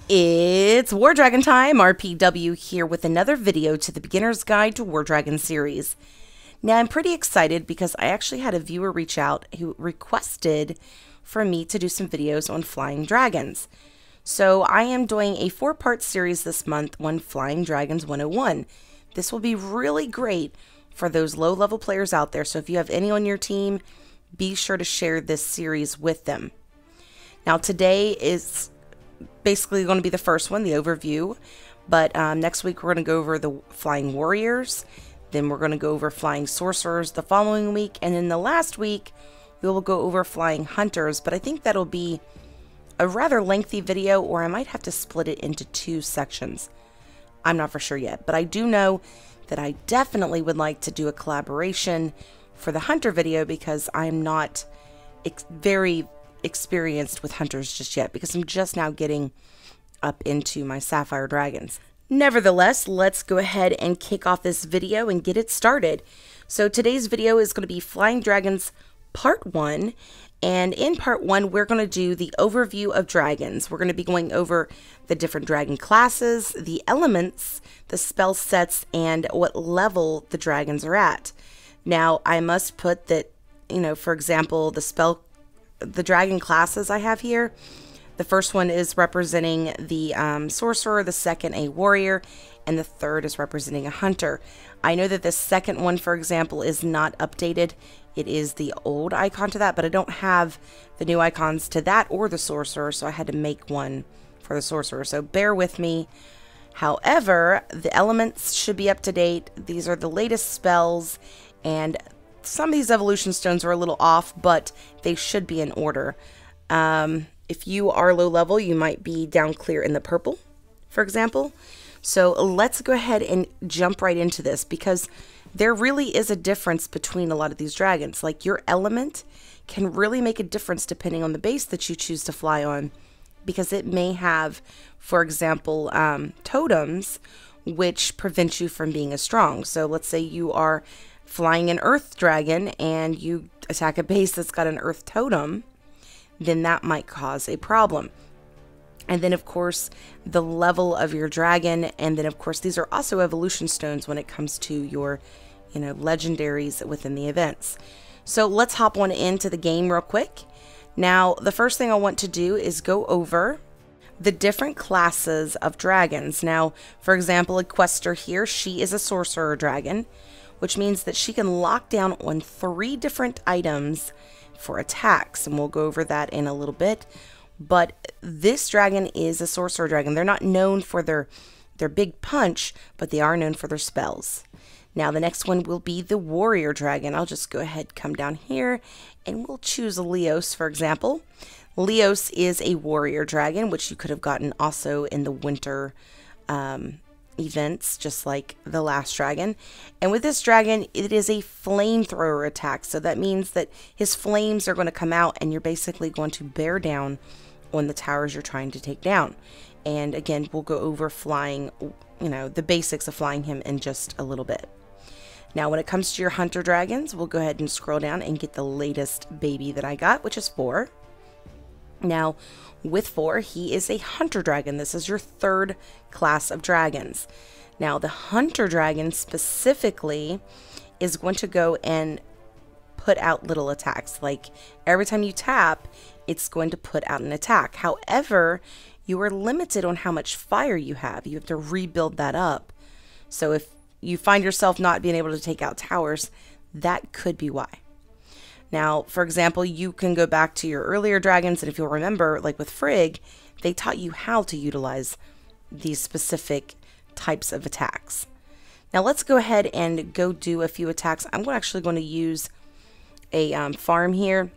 It's War Dragon time, RPW here with another video to the Beginner's Guide to War Dragon series. Now I'm pretty excited because I actually had a viewer reach out who requested for me to do some videos on flying dragons. So I am doing a 4-part series this month on Flying Dragons 101. This will be really great for those low-level players out there, so if you have any on your team, be sure to share this series with them. Now today is basically going to be the first one, the overview, but next week we're going to go over the flying warriors, then we're going to go over flying sorcerers the following week, and then the last week we will go over flying hunters, but I think that'll be a rather lengthy video, or I might have to split it into 2 sections. I'm not for sure yet, but I do know that I definitely would like to do a collaboration for the hunter video because I'm not very experienced with hunters just yet, because I'm just now getting up into my sapphire dragons. Nevertheless, let's go ahead and kick off this video and get it started. So today's video is going to be Flying Dragons Part 1, and in Part 1 we're going to do the overview of dragons. We're going to be going over the different dragon classes, the elements, the spell sets, and what level the dragons are at. Now I must put that, for example, the dragon classes I have here, the first one is representing the sorcerer, the second a warrior, and the third is representing a hunter. I know that the second one, for example, is not updated. It is the old icon to that, but I don't have the new icons to that or the sorcerer, so I had to make one for the sorcerer, so bear with me. However, the elements should be up to date. These are the latest spells, and some of these evolution stones are a little off, but they should be in order. If you are low level, you might be down clear in the purple, for example. So let's go ahead and jump right into this, because there really is a difference between a lot of these dragons. Like, your element can really make a difference depending on the base that you choose to fly on, because it may have, for example, totems which prevent you from being as strong. So let's say you are flying an earth dragon and you attack a base that's got an earth totem, then that might cause a problem. And then of course the level of your dragon, and then of course these are also evolution stones when it comes to your legendaries within the events. So let's hop on into the game real quick. Now the first thing I want to do is go over the different classes of dragons. Now, for example, a quester here, she is a sorcerer dragon, which means that she can lock down on 3 different items for attacks, and we'll go over that in a little bit. But this dragon is a sorcerer dragon. They're not known for their big punch, but they are known for their spells. Now the next one will be the warrior dragon. I'll just go ahead, come down here, and we'll choose Leos, for example. Leos is a warrior dragon, which you could have gotten also in the winter events, just like the last dragon. And with this dragon, it is a flamethrower attack, so that means that his flames are going to come out and you're basically going to bear down on the towers you're trying to take down. And again, we'll go over flying, the basics of flying him in just a little bit. Now when it comes to your hunter dragons, we'll go ahead and scroll down and get the latest baby that I got, which is 4. Now, with 4, he is a hunter dragon. This is your 3rd class of dragons. Now, the hunter dragon specifically is going to go and put out little attacks. Like, every time you tap, it's going to put out an attack. However, you are limited on how much fire you have. You have to rebuild that up. So if you find yourself not being able to take out towers, that could be why. Now, for example, you can go back to your earlier dragons, and if you'll remember, like with Frigg, they taught you how to utilize these specific types of attacks. Now, let's go ahead and go do a few attacks. I'm actually going to use a farm here.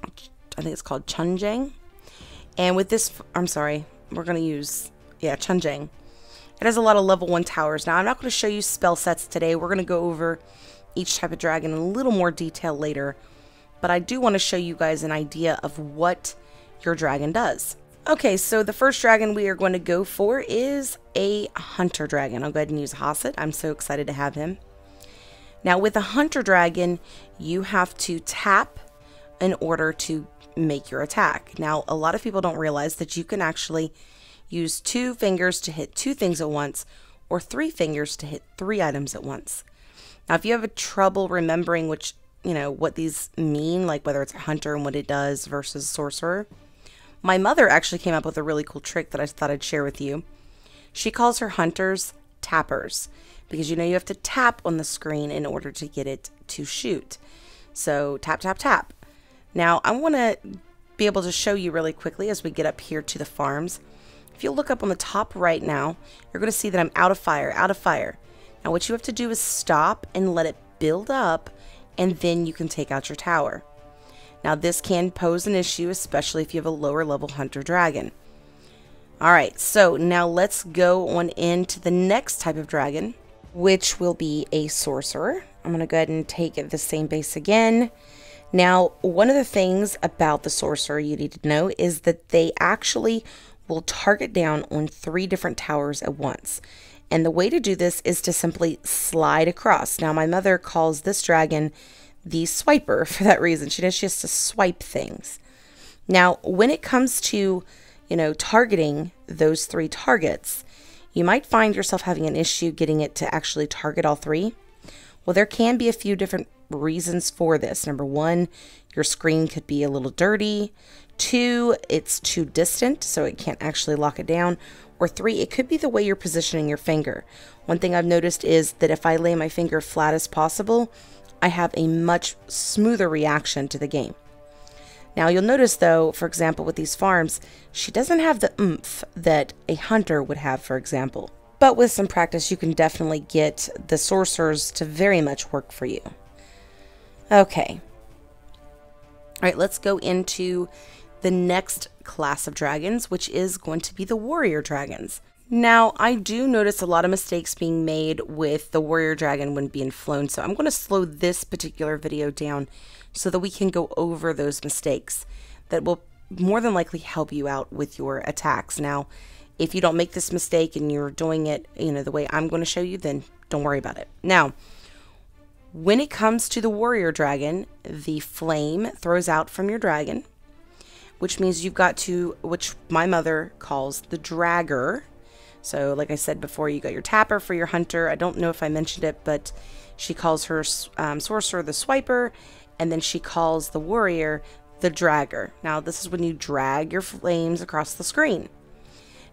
I think it's called Chunjang. And with this, we're going to use, Chunjang. It has a lot of level 1 towers. Now, I'm not going to show you spell sets today. We're going to go over each type of dragon in a little more detail later, but I do want to show you guys an idea of what your dragon does. Okay, so the first dragon we are going to go for is a hunter dragon. I'll go ahead and use Hasset. I'm so excited to have him. Now with a hunter dragon, you have to tap in order to make your attack. Now, a lot of people don't realize that you can actually Use 2 fingers to hit 2 things at once, or 3 fingers to hit 3 items at once. Now, if you have trouble remembering which, what these mean, like whether it's a hunter and what it does versus sorcerer, my mother actually came up with a really cool trick that I thought I'd share with you. She calls her hunters tappers, because you have to tap on the screen in order to get it to shoot. So tap, tap, tap. Now, I want to be able to show you really quickly as we get up here to the farms. If you look up on the top right now, you're going to see that I'm out of fire, out of fire. Now, what you have to do is stop and let it build up, and then you can take out your tower. Now, this can pose an issue, especially if you have a lower level hunter dragon. Alright, so now let's go on into the next type of dragon, which will be a sorcerer. I'm going to go ahead and take the same base again. Now, one of the things about the sorcerer you need to know is that they actually will target down on 3 different towers at once. And the way to do this is to simply slide across. Now, my mother calls this dragon the swiper for that reason. She has to swipe things. Now, when it comes to, targeting those 3 targets, you might find yourself having an issue getting it to actually target all 3. Well, there can be a few different reasons for this. Number 1, your screen could be a little dirty. 2, it's too distant, so it can't actually lock it down. Or 3, it could be the way you're positioning your finger. One thing I've noticed is that if I lay my finger flat as possible, I have a much smoother reaction to the game. Now, you'll notice, though, for example, with these farms, she doesn't have the oomph that a hunter would have, for example. But with some practice, you can definitely get the sorcerers to very much work for you. Okay. All right, let's go into the next class of dragons, which is going to be the warrior dragons. Now, I do notice a lot of mistakes being made with the warrior dragon when being flown, so I'm going to slow this particular video down so that we can go over those mistakes that will more than likely help you out with your attacks. Now, if you don't make this mistake and you're doing it, the way I'm going to show you, then don't worry about it. Now, when it comes to the warrior dragon, the flame throws out from your dragon, which means you've got to, which my mother calls the dragger. So like I said before, you got your tapper for your hunter. I don't know if I mentioned it, but she calls her sorcerer the swiper, and then she calls the warrior the dragger. Now, this is when you drag your flames across the screen.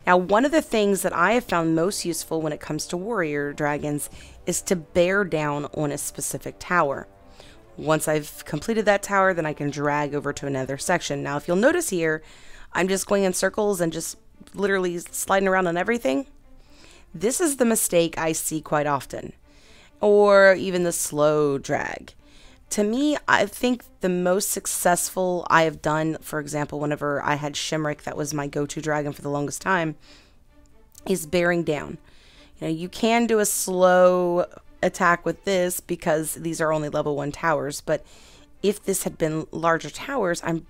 Now, one of the things that I have found most useful when it comes to warrior dragons is to bear down on a specific tower. Once I've completed that tower, then I can drag over to another section. Now, if you'll notice here, I'm just going in circles and just literally sliding around on everything. This is the mistake I see quite often, or even the slow drag. To me, I think the most successful I have done, for example, whenever I had Shimrick, that was my go-to dragon for the longest time, is bearing down. You can do a slow attack with this because these are only level 1 towers, but if this had been larger towers, I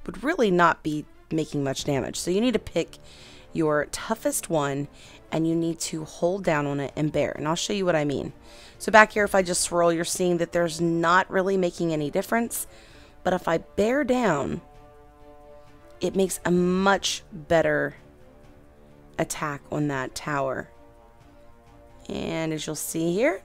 would really not be making much damage. So you need to pick your toughest one and you need to hold down on it and bear. And I'll show you what I mean. So back here, if I just swirl, you're seeing that there's not really making any difference. But if I bear down, it makes a much better attack on that tower. And as you'll see here,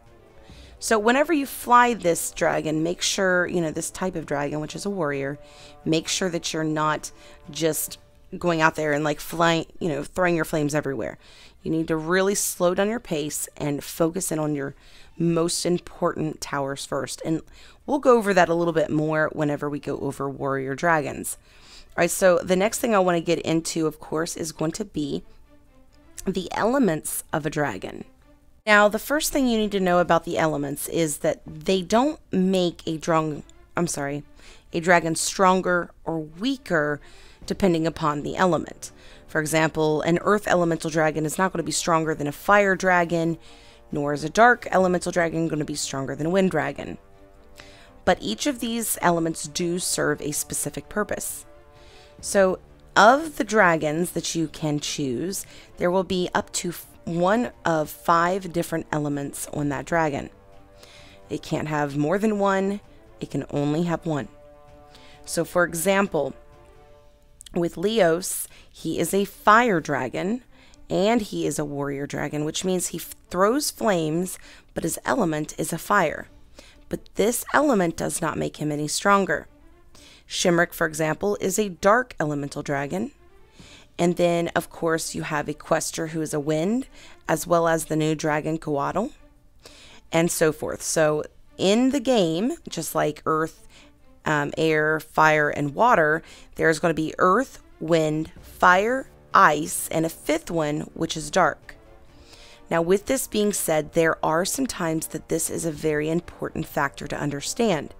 so whenever you fly this dragon, make sure, this type of dragon, which is a warrior, make sure that you're not just going out there and like flying, throwing your flames everywhere. You need to really slow down your pace and focus in on your most important towers first. And we'll go over that a little bit more whenever we go over warrior dragons. All right, so the next thing I want to get into, of course, is going to be the elements of a dragon. Now, the first thing you need to know about the elements is that they don't make a dragon stronger or weaker depending upon the element. For example, an earth elemental dragon is not going to be stronger than a fire dragon, nor is a dark elemental dragon going to be stronger than a wind dragon. But each of these elements do serve a specific purpose. So, of the dragons that you can choose, there will be up to one of 5 different elements on that dragon. It can't have more than one, it can only have one. So for example, With Leos, he is a fire dragon and he is a warrior dragon, which means he throws flames, but his element is a fire. But this element does not make him any stronger. Shimrick, for example, is a dark elemental dragon. And then, of course, you have Equester, who is a wind, as well as the new dragon Coatl, and so forth. So in the game, just like earth, air, fire, and water, there's going to be earth, wind, fire, ice, and a fifth one, which is dark. Now, with this being said, there are some times that this is a very important factor to understand.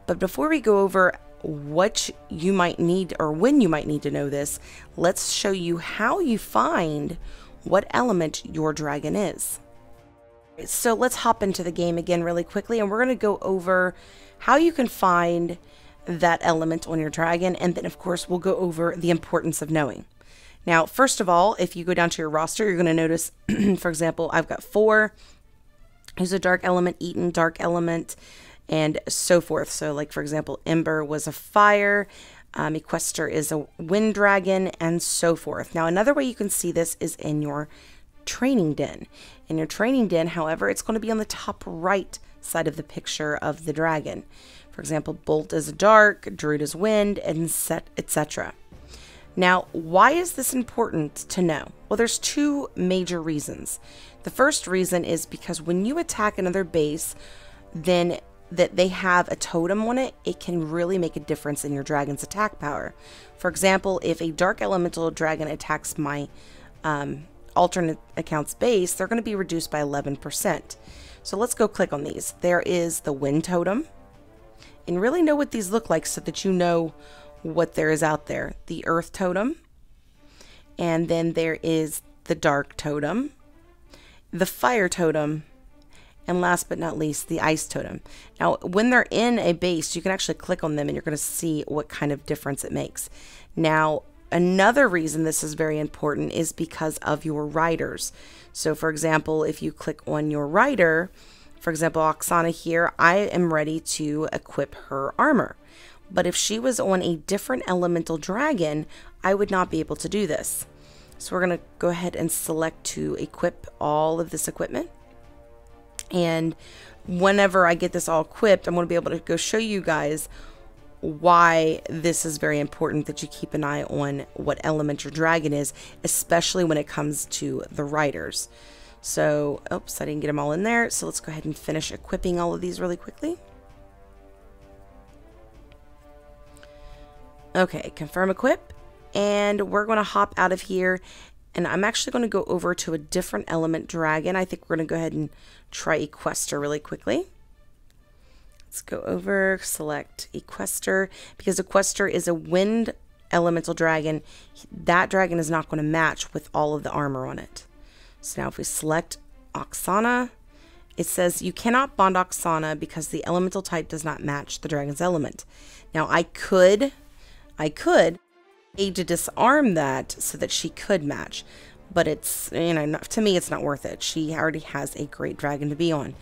But before we go over what you might need or when you might need to know this, let's show you how you find what element your dragon is. So let's hop into the game again really quickly, and we're going to go over how you can find that element on your dragon, and then of course we'll go over the importance of knowing. Now, first of all, if you go down to your roster, you're going to notice, for example, I've got 4 who's a dark element, Eaton, dark element, and so forth. So like, for example, Ember was a fire, Equester is a wind dragon, and so forth. Now, another way you can see this is in your training den. In your training den, however, it's going to be on the top right side of the picture of the dragon. For example, Bolt is dark, Druid is wind, and etc. Now, why is this important to know? Well, there's 2 major reasons. The first reason is because when you attack another base, then that they have a totem on it, it can really make a difference in your dragon's attack power. For example, if a dark elemental dragon attacks my alternate account's base, they're going to be reduced by 11%. So let's go click on these. There is the wind totem, and really know what these look like so that you know what there is out there. The earth totem, and then there is the dark totem, the fire totem, and last but not least, the ice totem. Now, when they're in a base, you can actually click on them and you're going to see what kind of difference it makes. Now, another reason this is very important is because of your riders. So, for example, if you click on your rider, for example, Oksana here, I am ready to equip her armor. But if she was on a different elemental dragon, I would not be able to do this. So we're going to go ahead and select to equip all of this equipment. And whenever I get this all equipped, I'm going to be able to go show you guys why this is very important, that you keep an eye on what element your dragon is, especially when it comes to the riders. So, oops, I didn't get them all in there. So let's go ahead and finish equipping all of these really quickly. Okay, confirm equip. And we're going to hop out of here. And I'm actually going to go over to a different element dragon. I think we're going to go ahead and try Equester really quickly. Let's go over, select Equester, because Equester is a wind elemental dragon. That dragon is not going to match with all of the armor on it. So now if we select Oksana, it says you cannot bond Oksana because the elemental type does not match the dragon's element. Now I could aid to disarm that so that she could match, but it's, you know, to me it's not worth it. She already has a great dragon to be on.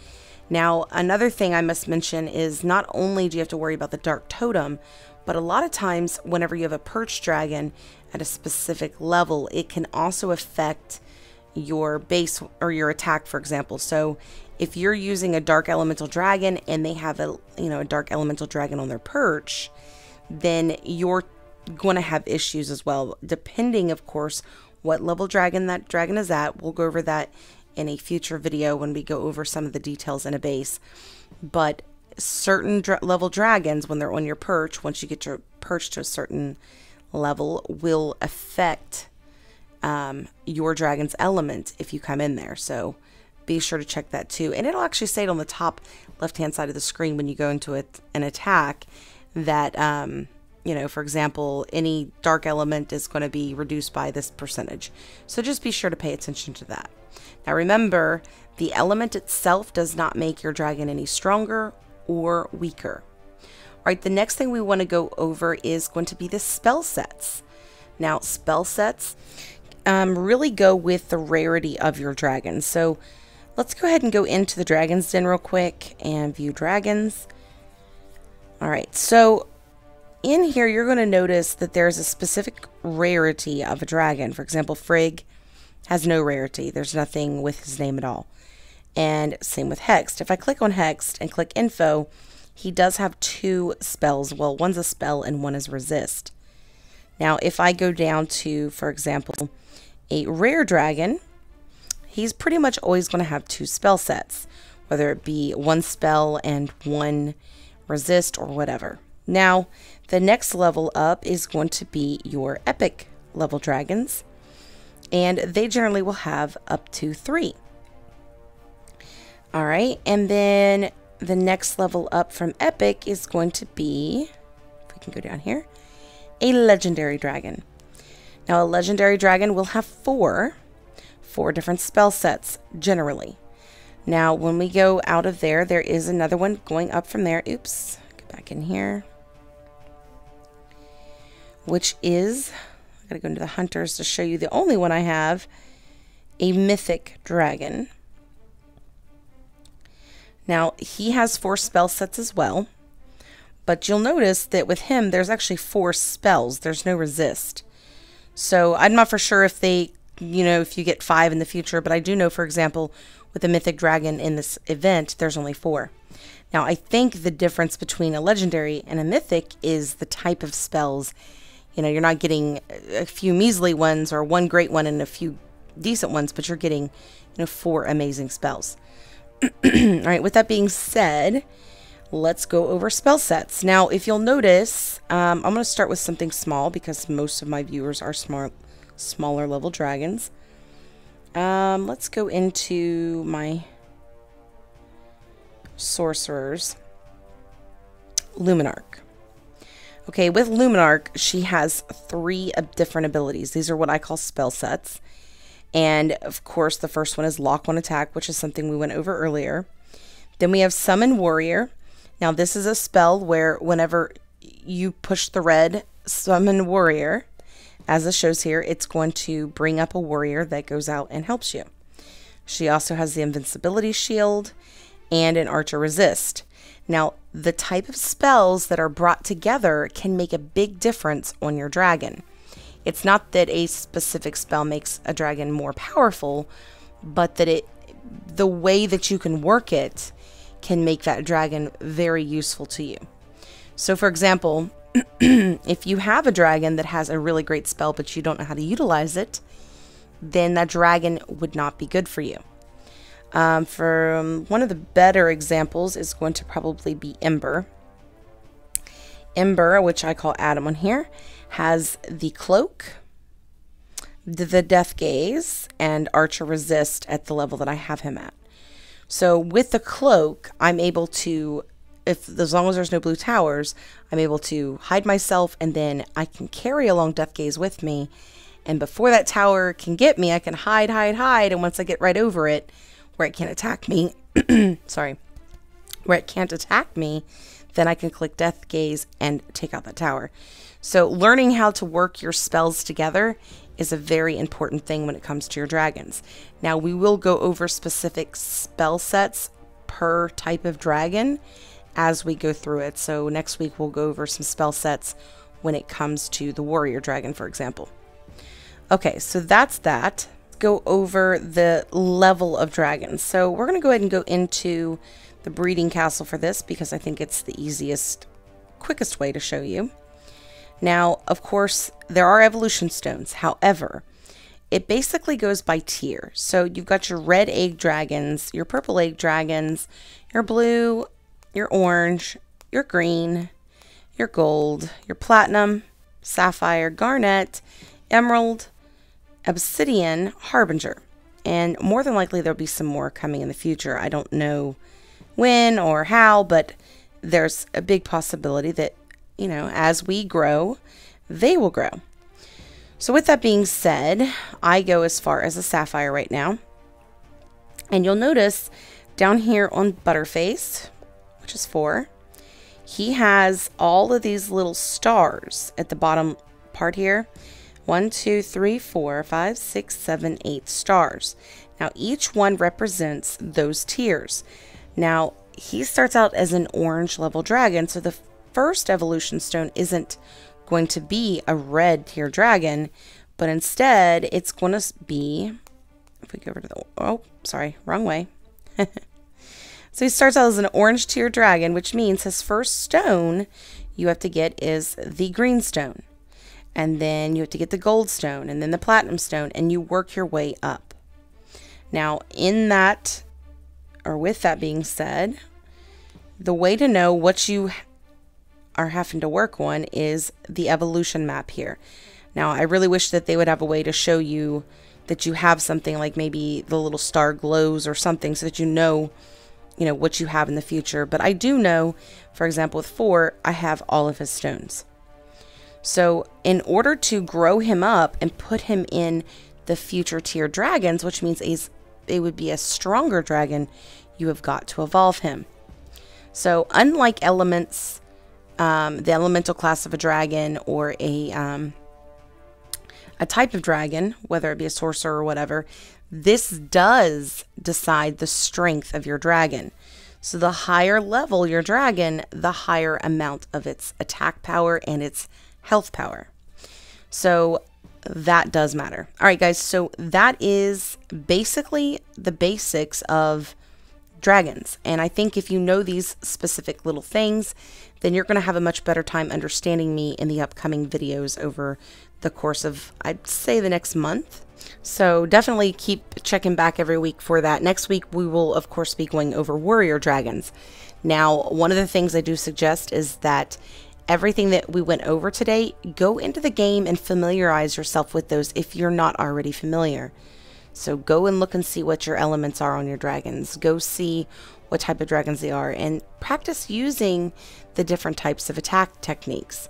Now, another thing I must mention is not only do you have to worry about the dark totem, but a lot of times whenever you have a perched dragon at a specific level, it can also affect your base or your attack, for example. So if you're using a dark elemental dragon and they have a dark elemental dragon on their perch, then you're going to have issues as well, depending, of course, what level dragon that dragon is at. We'll go over that in a future video when we go over some of the details in a base. But certain level dragons, when they're on your perch, once you get your perch to a certain level, will affect your dragon's element if you come in there. So be sure to check that too. And it'll actually say it on the top left hand side of the screen when you go into an attack that you know, for example, any dark element is going to be reduced by this percentage. So just be sure to pay attention to that. Now remember, the element itself does not make your dragon any stronger or weaker. All right, the next thing we want to go over is going to be the spell sets. Now, spell sets really go with the rarity of your dragon. So let's go ahead and go into the Dragon's Den real quick and view dragons. All right, so in here, you're going to notice that there's a specific rarity of a dragon. For example, Frigg has no rarity. There's nothing with his name at all. And same with Hexed. If I click on Hexed and click Info, he does have 2 spells. Well, one's a spell and one is Resist. Now, if I go down to, for example, a rare dragon, he's pretty much always going to have 2 spell sets, whether it be 1 spell and 1 resist or whatever. Now, the next level up is going to be your epic level dragons, and they generally will have up to 3. All right, and then the next level up from epic is going to be, if we can go down here, a legendary dragon. Now, a legendary dragon will have 4 different spell sets generally. Now, when we go out of there, there is another one going up from there. Oops, get back in here. Which is, I gotta go into the hunters to show you the only one I have, a mythic dragon. Now, he has 4 spell sets as well, but you'll notice that with him, there's actually 4 spells. There's no resist. So I'm not for sure if they, if you get 5 in the future, but I do know, for example, with the mythic dragon in this event, there's only 4. Now, I think the difference between a legendary and a mythic is the type of spells. You're not getting a few measly ones or 1 great one and a few decent ones, but you're getting, 4 amazing spells. All right, with that being said, let's go over spell sets. Now, if you'll notice, I'm going to start with something small because most of my viewers are smaller level dragons. Let's go into my sorcerers. Luminarch. Okay, with Luminarch, she has 3 different abilities. These are what I call spell sets. And, of course, the first one is Lock 1 Attack, which is something we went over earlier. Then we have Summon Warrior. Now, this is a spell where whenever you push the red Summon Warrior, as it shows here, it's going to bring up a warrior that goes out and helps you. She also has the Invincibility Shield and an Archer Resist. Now, the type of spells that are brought together can make a big difference on your dragon. It's not that a specific spell makes a dragon more powerful, but that the way that you can work it can make that dragon very useful to you. So, for example, if you have a dragon that has a really great spell, but you don't know how to utilize it, then that dragon would not be good for you. For one of the better examples is going to probably be Ember. Ember, which I call Adam on here, has the Cloak, the Death Gaze, and Archer Resist at the level that I have him at. So with the Cloak, I'm able to, as long as there's no blue towers, I'm able to hide myself, and then I can carry along Death Gaze with me. And before that tower can get me, I can hide, and once I get right over it, where it can't attack me, where it can't attack me, then I can click Death Gaze and take out that tower. So learning how to work your spells together is a very important thing when it comes to your dragons. Now, we will go over specific spell sets per type of dragon as we go through it. So next week we'll go over some spell sets when it comes to the warrior dragon, for example. Okay, so that's that. Let's go over the level of dragons. So we're going to go ahead and go into the breeding castle for this because I think it's the easiest, quickest way to show you. Now, of course, there are evolution stones. However, it basically goes by tier. So you've got your red egg dragons, your purple egg dragons, your blue, your orange, your green, your gold, your platinum, sapphire, garnet, emerald, obsidian, harbinger. And more than likely there'll be some more coming in the future. I don't know when or how, but there's a big possibility that, as we grow, they will grow. So with that being said, I go as far as a sapphire right now. And you'll notice down here on Butterface, which is 4, he has all of these little stars at the bottom part here. 1, 2, 3, 4, 5, 6, 7, 8 stars. Now each one represents those tiers. Now he starts out as an orange level dragon, so the first evolution stone isn't going to be a red tier dragon, but instead it's going to be, if we go over to the, oh, sorry, wrong way. So he starts out as an orange tier dragon, which means his first stone you have to get is the green stone. And then you have to get the gold stone, and then the platinum stone, and you work your way up. Now, in that, or with that being said, the way to know what you are having to work on is the evolution map here. Now, I really wish that they would have a way to show you that you have something like maybe the little star glows or something so that you know what you have in the future. But I do know, for example, with 4, I have all of his stones. So in order to grow him up and put him in the future tier dragons, which means it would be a stronger dragon, you have got to evolve him. So unlike elements, the elemental class of a dragon or a type of dragon, whether it be a sorcerer or whatever, this does decide the strength of your dragon. So the higher level your dragon, the higher amount of its attack power and its health power. So that does matter. All right, guys, so that is basically the basics of dragons. And I think if you know these specific little things, then you're going to have a much better time understanding me in the upcoming videos over the course of, I'd say, the next month. So definitely keep checking back every week for that. Next week, we will, of course, be going over warrior dragons. Now, one of the things I do suggest is that everything that we went over today, go into the game and familiarize yourself with those if you're not already familiar. So go and look and see what your elements are on your dragons. Go see what type of dragons they are and practice using the different types of attack techniques.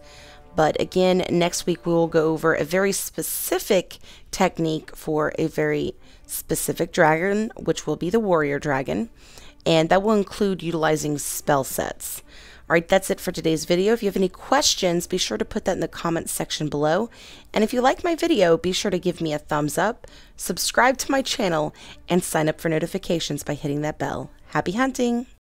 But again, next week we will go over a very specific technique for a very specific dragon, which will be the warrior dragon. And that will include utilizing spell sets. All right, that's it for today's video. If you have any questions, be sure to put that in the comments section below. And if you like my video, be sure to give me a thumbs up, subscribe to my channel, and sign up for notifications by hitting that bell. Happy hunting!